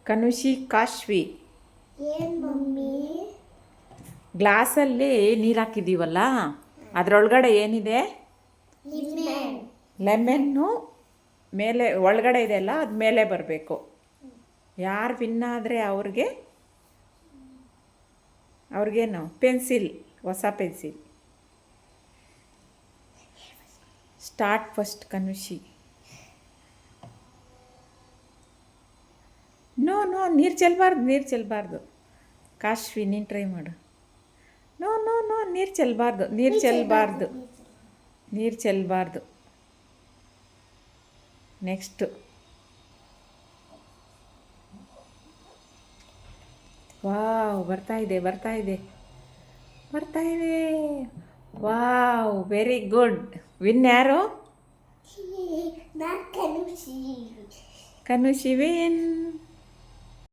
ಕನುಷಿ ಕಾಶ್ವಿ. ಏನ್ ಮಮ್ಮಿ? ಗ್ಲಾಸಲ್ಲಿ ನೀರು ಹಾಕಿದ್ದೀವಲ್ಲ ಅದರೊಳಗಡೆ ಏನಿದೆ? ಲೆಮನ್ನು ಮೇಲೆ ಒಳಗಡೆ ಇದೆಯಲ್ಲ ಅದು ಮೇಲೆ ಬರಬೇಕು. ಯಾರು ವಿನ್ ಆದರೆ ಅವ್ರಿಗೇನು ಪೆನ್ಸಿಲ್, ಹೊಸ pencil. Start first Kanushi. No ನೀರು ಚೆಲ್ಲಬಾರ್ದು. ಕಾಶ್ವಿ ನೀನು ಟ್ರೈ ಮಾಡು. ನೋ ನೀರು ಚೆಲ್ಲಬಾರ್ದು. ನೆಕ್ಸ್ಟು. ವಾವ್, ಬರ್ತಾ ಇದೆ. Wow, very good. ವಿನ್ ಯಾರು? ಕನುಷಿ ವಿನ್.